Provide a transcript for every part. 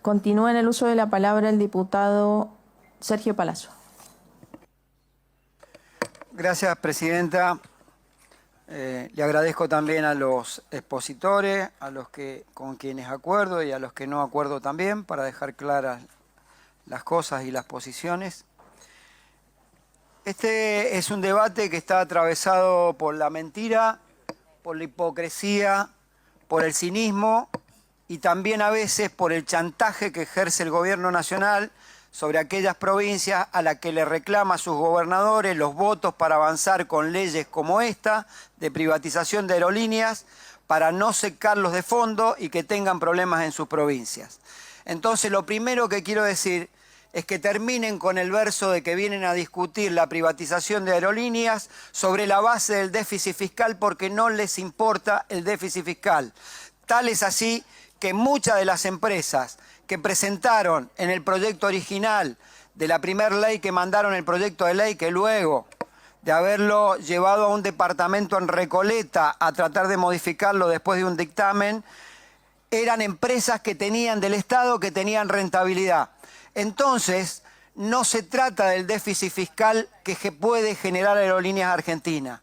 Continúa en el uso de la palabra el diputado Sergio Palazzo. Gracias, presidenta. Le agradezco también a los expositores, a los con quienes acuerdo y a los que no acuerdo también, para dejar claras las cosas y las posiciones. Este es un debate que está atravesado por la mentira, por la hipocresía, por el cinismo y también a veces por el chantaje que ejerce el gobierno nacional sobre aquellas provincias a las que le reclama a sus gobernadores los votos para avanzar con leyes como esta, de privatización de aerolíneas, para no secarlos de fondo y que tengan problemas en sus provincias. Entonces, lo primero que quiero decir es que terminen con el verso de que vienen a discutir la privatización de aerolíneas sobre la base del déficit fiscal porque no les importa el déficit fiscal. Tal es así que muchas de las empresas que presentaron en el proyecto original de la primera ley que mandaron el proyecto de ley, que luego de haberlo llevado a un departamento en Recoleta a tratar de modificarlo después de un dictamen, eran empresas que tenían del Estado, que tenían rentabilidad. Entonces, no se trata del déficit fiscal que puede generar Aerolíneas Argentinas.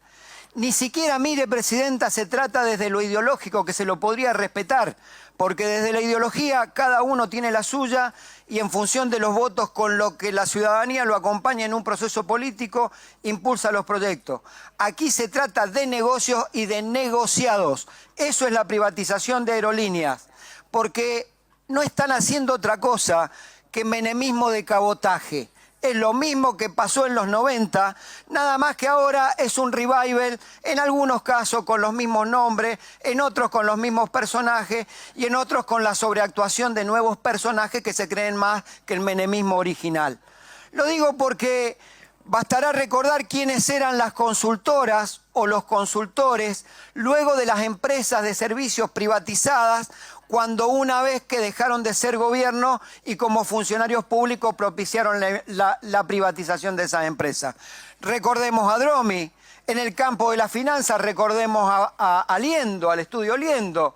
Ni siquiera, mire, presidenta, se trata desde lo ideológico, que se lo podría respetar, porque desde la ideología cada uno tiene la suya y en función de los votos con lo que la ciudadanía lo acompaña en un proceso político, impulsa los proyectos. Aquí se trata de negocios y de negociados. Eso es la privatización de aerolíneas, porque no están haciendo otra cosa que menemismo de cabotaje. Es lo mismo que pasó en los 90, nada más que ahora es un revival, en algunos casos con los mismos nombres, en otros con los mismos personajes y en otros con la sobreactuación de nuevos personajes que se creen más que el menemismo original. Lo digo porque bastará recordar quiénes eran las consultoras o los consultores luego de las empresas de servicios privatizadas, cuando una vez que dejaron de ser gobierno y como funcionarios públicos propiciaron la privatización de esas empresas. Recordemos a Dromi, en el campo de la finanza recordemos a Liendo, al estudio Liendo,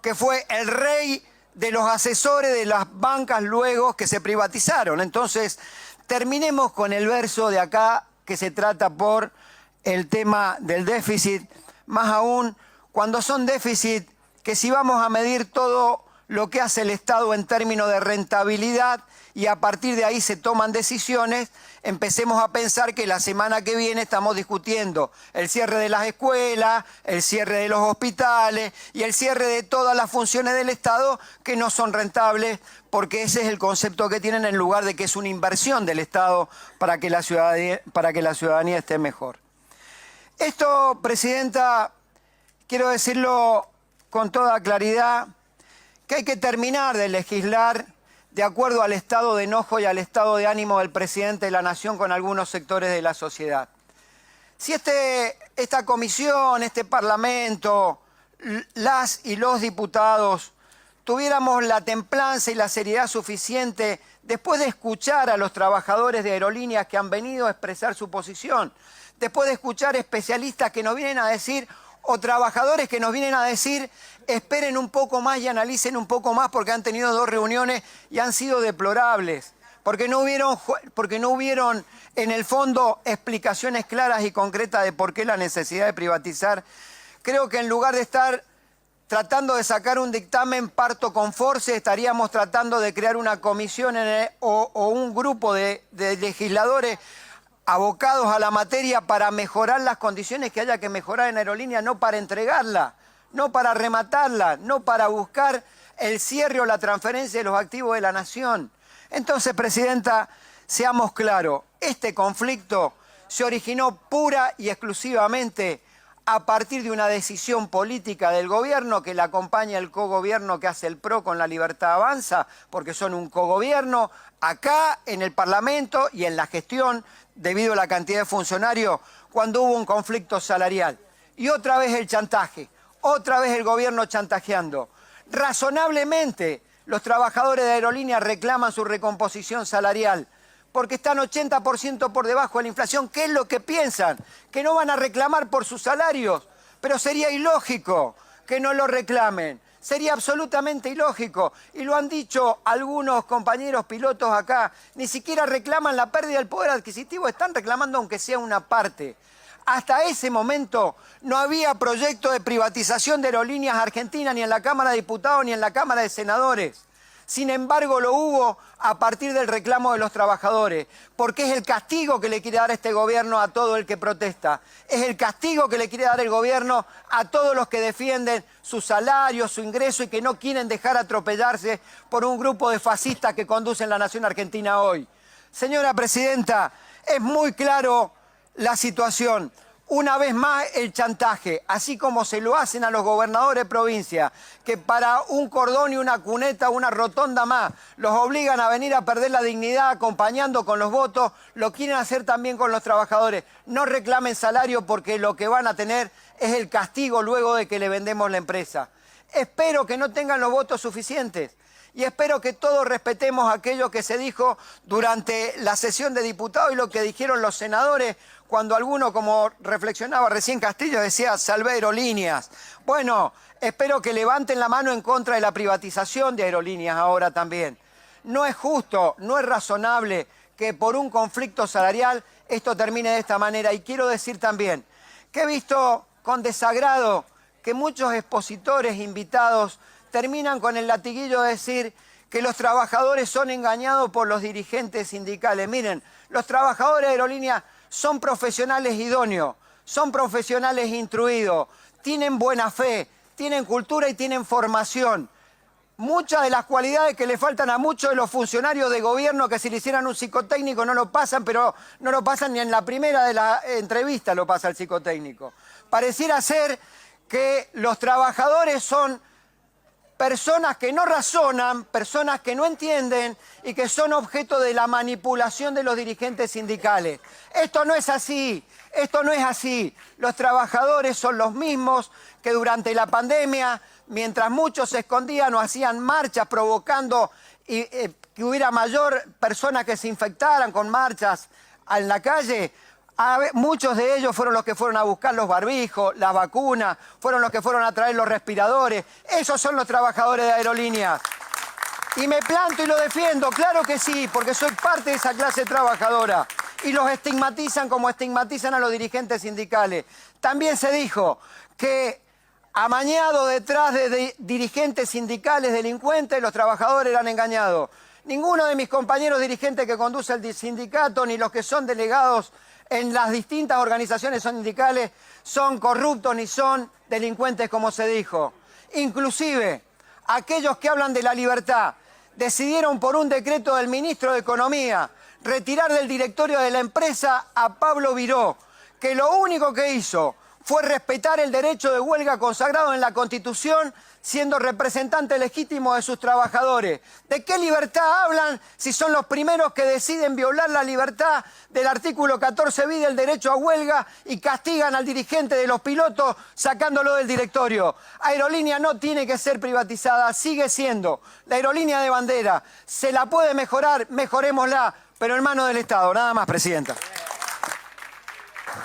que fue el rey de los asesores de las bancas luego que se privatizaron. Entonces, terminemos con el verso de acá que se trata por el tema del déficit, más aún cuando son déficit que si vamos a medir todo lo que hace el Estado en términos de rentabilidad y a partir de ahí se toman decisiones, empecemos a pensar que la semana que viene estamos discutiendo el cierre de las escuelas, el cierre de los hospitales y el cierre de todas las funciones del Estado que no son rentables, porque ese es el concepto que tienen en lugar de que es una inversión del Estado para que la ciudadanía esté mejor. Esto, presidenta, quiero decirlo con toda claridad, que hay que terminar de legislar de acuerdo al estado de enojo y al estado de ánimo del presidente de la Nación con algunos sectores de la sociedad. Si esta comisión, este parlamento, las y los diputados tuviéramos la templanza y la seriedad suficiente después de escuchar a los trabajadores de aerolíneas que han venido a expresar su posición, después de escuchar especialistas que nos vienen a decir o trabajadores que nos vienen a decir esperen un poco más y analicen un poco más porque han tenido 2 reuniones y han sido deplorables, porque no hubieron en el fondo explicaciones claras y concretas de por qué la necesidad de privatizar. Creo que en lugar de estar tratando de sacar un dictamen parto con force, estaríamos tratando de crear una comisión o un grupo de legisladores abocados a la materia para mejorar las condiciones que haya que mejorar en aerolínea, no para entregarla, no para rematarla, no para buscar el cierre o la transferencia de los activos de la nación. Entonces, presidenta, seamos claros, este conflicto se originó pura y exclusivamente a partir de una decisión política del gobierno que la acompaña el cogobierno que hace el PRO con La Libertad Avanza, porque son un cogobierno acá en el Parlamento y en la gestión debido a la cantidad de funcionarios cuando hubo un conflicto salarial. Y otra vez el chantaje, otra vez el gobierno chantajeando. Razonablemente los trabajadores de aerolíneas reclaman su recomposición salarial porque están 80% por debajo de la inflación. ¿Qué es lo que piensan? Que no van a reclamar por sus salarios, pero sería ilógico que no lo reclamen. Sería absolutamente ilógico. Y lo han dicho algunos compañeros pilotos acá. Ni siquiera reclaman la pérdida del poder adquisitivo. Están reclamando aunque sea una parte. Hasta ese momento no había proyecto de privatización de Aerolíneas Argentinas ni en la Cámara de Diputados ni en la Cámara de Senadores. Sin embargo, lo hubo a partir del reclamo de los trabajadores, porque es el castigo que le quiere dar este gobierno a todo el que protesta. Es el castigo que le quiere dar el gobierno a todos los que defienden su salario, su ingreso y que no quieren dejar atropellarse por un grupo de fascistas que conducen la nación argentina hoy. Señora Presidenta, es muy claro la situación. Una vez más el chantaje, así como se lo hacen a los gobernadores de provincia, que para un cordón y una cuneta, una rotonda más, los obligan a venir a perder la dignidad acompañando con los votos, lo quieren hacer también con los trabajadores. No reclamen salario porque lo que van a tener es el castigo luego de que le vendemos la empresa. Espero que no tengan los votos suficientes. Y espero que todos respetemos aquello que se dijo durante la sesión de diputados y lo que dijeron los senadores cuando alguno, como reflexionaba recién Castillo, decía salvé aerolíneas. Bueno, espero que levanten la mano en contra de la privatización de aerolíneas ahora también. No es justo, no es razonable que por un conflicto salarial esto termine de esta manera. Y quiero decir también que he visto con desagrado que muchos expositores invitados terminan con el latiguillo de decir que los trabajadores son engañados por los dirigentes sindicales. Miren, los trabajadores de aerolíneas son profesionales idóneos, son profesionales instruidos, tienen buena fe, tienen cultura y tienen formación. Muchas de las cualidades que le faltan a muchos de los funcionarios de gobierno que si le hicieran un psicotécnico no lo pasan, pero no lo pasan ni en la primera de la entrevista lo pasa el psicotécnico. Pareciera ser que los trabajadores son personas que no razonan, personas que no entienden y que son objeto de la manipulación de los dirigentes sindicales. Esto no es así, esto no es así. Los trabajadores son los mismos que durante la pandemia, mientras muchos se escondían o hacían marchas provocando que hubiera mayor personas que se infectaran con marchas en la calle. Muchos de ellos fueron los que fueron a buscar los barbijos, las vacunas, fueron los que fueron a traer los respiradores. Esos son los trabajadores de aerolíneas. Y me planto y lo defiendo, claro que sí, porque soy parte de esa clase trabajadora. Y los estigmatizan como estigmatizan a los dirigentes sindicales. También se dijo que amañado detrás de dirigentes sindicales delincuentes, los trabajadores eran engañados. Ninguno de mis compañeros dirigentes que conduce el sindicato, ni los que son delegados en las distintas organizaciones sindicales son corruptos ni son delincuentes como se dijo. Inclusive, aquellos que hablan de la libertad decidieron por un decreto del ministro de Economía retirar del directorio de la empresa a Pablo Viró, que lo único que hizo fue respetar el derecho de huelga consagrado en la Constitución, siendo representante legítimo de sus trabajadores. ¿De qué libertad hablan si son los primeros que deciden violar la libertad del artículo 14 bis del derecho a huelga y castigan al dirigente de los pilotos sacándolo del directorio? Aerolínea no tiene que ser privatizada, sigue siendo la aerolínea de bandera. ¿Se la puede mejorar? Mejorémosla, pero en manos del Estado. Nada más, Presidenta.